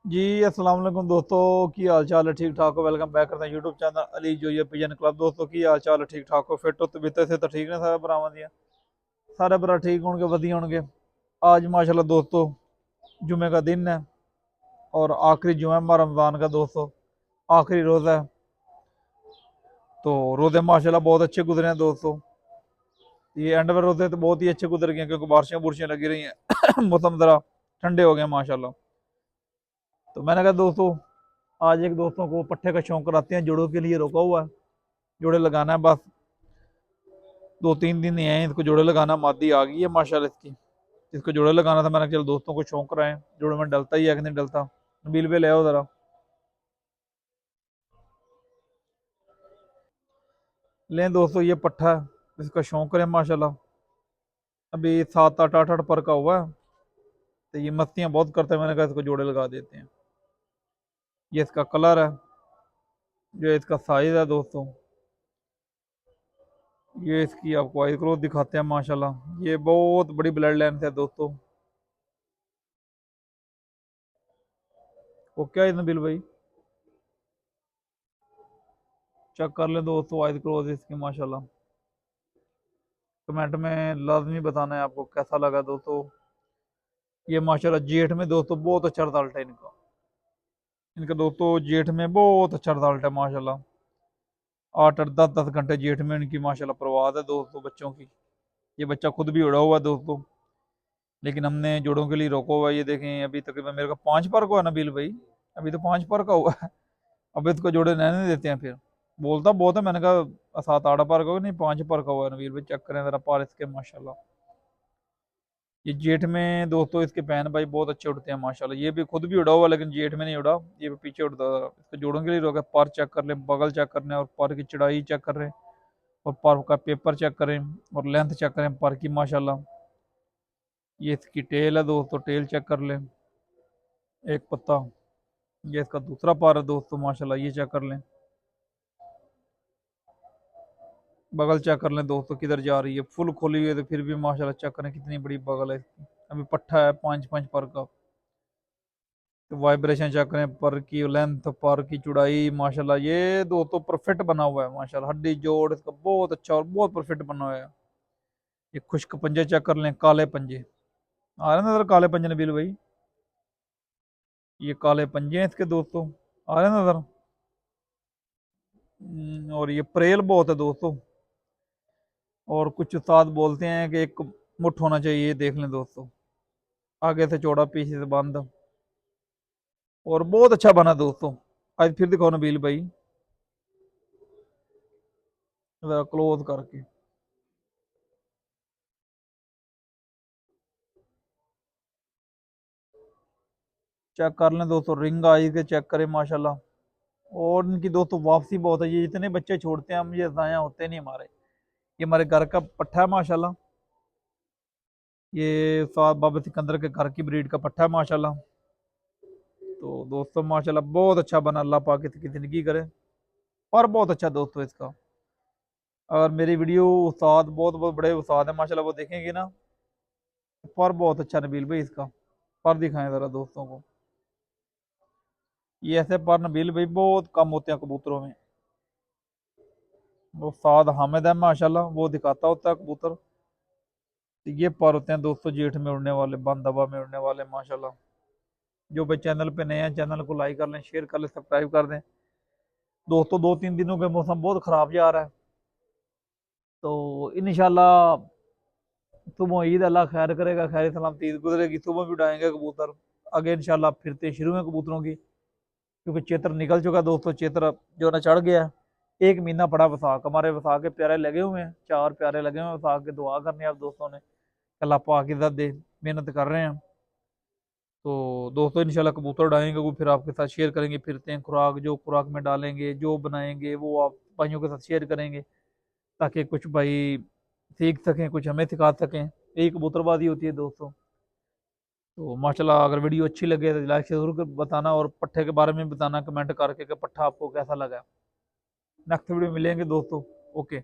जी अस्सलाम वालेकुम दोस्तों की हाल चाल है। ठीक ठाक हो? वेलकम बैक करते हैं यूट्यूब चैनल अली जो ये पिजन क्लब। दोस्तों की हाल चाल है? ठीक ठाक हो? फिट हो तबीयत से तो ठीक ने सारे भरावां दियां? सारे भरा ठीक होंगे, वधिया होंगे। आज माशाल्लाह दोस्तों जुमे का दिन है और आखिरी जुमा है रमज़ान का दोस्तों, आखिरी रोज़ा है। तो रोज़े माशाल्लाह बहुत अच्छे गुजरे हैं दोस्तों। ये एंड में रोज़े तो बहुत ही अच्छे गुजर गए क्योंकि बारिशें बुरशें लगी रही हैं मौसम ज़रा ठंडे हो गए माशाल्लाह। तो मैंने कहा दोस्तों आज एक दोस्तों को पट्ठे का शौक कराते हैं, जोड़ों के लिए रोका हुआ है, जोड़े लगाना है बस। 2-3 दिन ही हैं इसको जोड़े लगाना, मादी आ गई है माशाल्लाह इसकी। इसको जोड़े लगाना था, मैंने कहा चल दोस्तों को शौक कराएं, जोड़े में डलता ही है कि नहीं डलता। नबील पे ले आओ जरा। लें दोस्तों ये पट्ठा है, इसका शौक करें माशाल्लाह। अभी 7-8 पर का हुआ है, तो ये मस्तियाँ बहुत करता है। मैंने कहा इसको जोड़े लगा देते हैं। ये इसका कलर है, जो इसका साइज है दोस्तों। ये इसकी आपको आई ग्रोथ दिखाते हैं माशाल्लाह। ये बहुत बड़ी ब्लड लाइन है दोस्तों। वो क्या है नबील भाई, चेक कर लें दोस्तों आई ग्रोथ इसकी माशाल्लाह। कमेंट में लाजमी बताना है आपको कैसा लगा दोस्तों। ये माशाल्लाह जेठ में दोस्तों बहुत अच्छा रिजल्ट है इनका। इनका दोस्तों जेठ में बहुत अच्छा रिजल्ट है माशाल्लाह। 8-8 10-10 घंटे जेठ में इनकी माशाल्लाह प्रवाह है दोस्तों बच्चों की। ये बच्चा खुद भी उड़ा हुआ है दोस्तों, लेकिन हमने जोड़ों के लिए रोका हुआ है। ये देखें अभी तकरीबन मेरे को 5 पर का है नबील भाई, अभी तो 5 पर का हुआ है। अब इसको जोड़े रहने देते हैं फिर। बोलता बहुत है, मैंने कहा 7-8 पर का नहीं 5 पर का हुआ है नबील भाई, चेक करें जरा पार इसके माशाल्लाह। ये जेठ में दोस्तों इसके पैन भाई बहुत अच्छे उड़ते हैं माशाल्लाह। ये भी खुद भी उड़ा हुआ लेकिन जेठ में नहीं उड़ा, ये भी पीछे उड़ता था। इसको जोड़ों के लिए रोका, पर चेक कर लें, बगल चेक कर लें और पर की चढ़ाई चेक कर रहे हैं और पर का पेपर चेक करें और लेंथ चेक करें पर की माशाल्लाह। ये इसकी टेल है दोस्तों, टेल चेक कर लें, एक पत्ता। ये इसका दूसरा पर है दोस्तों माशाल्लाह, ये चेक कर लें। बगल चेक कर लें दोस्तों किधर जा रही है, फुल खोली हुई है तो फिर भी माशाल्लाह चेक करें कितनी बड़ी बगल है इसकी। अभी पट्ठा है 5-5 पर का। तो वाइब्रेशन चेक करें, पर की लेंथ, पर की चौड़ाई माशाल्लाह। ये दोस्तों परफेक्ट बना हुआ है माशाल्लाह। हड्डी जोड़ इसका बहुत अच्छा और बहुत परफेक्ट बना हुआ है। ये खुश्क पंजे चेक कर लें, काले पंजे आ रहे हैं नजर, काले पंजे नबील भाई, ये काले पंजे हैं इसके दोस्तों, आ रहे हैं नजर। और ये प्रेल बहुत है दोस्तों। और कुछ उस्ताद बोलते हैं कि एक मुठ होना चाहिए, ये देख लें दोस्तों, आगे से चौड़ा पीछे से बंद, और बहुत अच्छा बना दोस्तों। आज फिर दिखाओ नबील भाई जरा क्लोज करके। चेक कर लें दोस्तों, रिंग आई के चेक करें माशाल्लाह। और इनकी दोस्तों वापसी बहुत है। ये जितने बच्चे छोड़ते हैं हम, ये ज़ाया होते नहीं हमारे। ये हमारे घर का पट्ठा है माशाल्लाह। ये उस्ताद बाबा सिकंदर के घर की ब्रीड का पट्ठा है माशाल्लाह। तो दोस्तों माशाल्लाह बहुत अच्छा बना, अल्लाह पाक इसकी ज़िंदगी करे। और बहुत अच्छा दोस्तों इसका। अगर मेरी वीडियो उस्ताद बहुत बहुत बड़े उस्ताद है माशाल्लाह वो देखेंगे ना, पर बहुत अच्छा नबील भाई इसका। पर दिखाएं ज़रा दोस्तों को। ये ऐसे पर नबील भाई बहुत कम होते हैं कबूतरों में। वो उस्ताद हामिद है माशाल्लाह, वो दिखाता होता है कबूतर। तो ये पर होते हैं दोस्तों जेठ में उड़ने वाले, बंद हवा में उड़ने वाले माशाल्लाह। जो भाई चैनल पे नए हैं चैनल को लाइक कर लें, शेयर कर लें, सब्सक्राइब कर दें दोस्तों। 2-3 दिनों के मौसम बहुत ख़राब जा रहा है, तो इंशाल्लाह सुबह ईद, अल्लाह खैर करेगा, खैर सलामती ईद गुजरेगी, सुबह भी उड़ाएंगे कबूतर। आगे इंशाल्लाह फिरते शुरू में कबूतरों की, क्योंकि चैत्र निकल चुका दोस्तों। चैत्र जो ना चढ़ गया है। एक महीना पड़ा वसाख, हमारे वसाख के प्यारे लगे हुए हैं, 4 प्यारे लगे हुए हैं वसाख के। दुआ करनी है आप दोस्तों ने, अल्लाह पाक इज़्ज़त दे। मेहनत कर रहे हैं तो दोस्तों इंशाल्लाह कबूतर उड़ाएंगे, वो फिर आपके साथ शेयर करेंगे। फिरते हैं खुराक, जो खुराक में डालेंगे, जो बनाएंगे, वो आप भाइयों के साथ शेयर करेंगे, ताकि कुछ भाई सीख सकें, कुछ हमें सिखा सकें। यही कबूतरबाजी होती है दोस्तों। तो माशाल्लाह अगर वीडियो अच्छी लगे तो लाइक से जरूर बताना, और पट्ठे के बारे में बताना कमेंट करके कि पट्ठा आपको कैसा लगा। नेक्स्ट वीडियो मिलेंगे दोस्तों। ओके।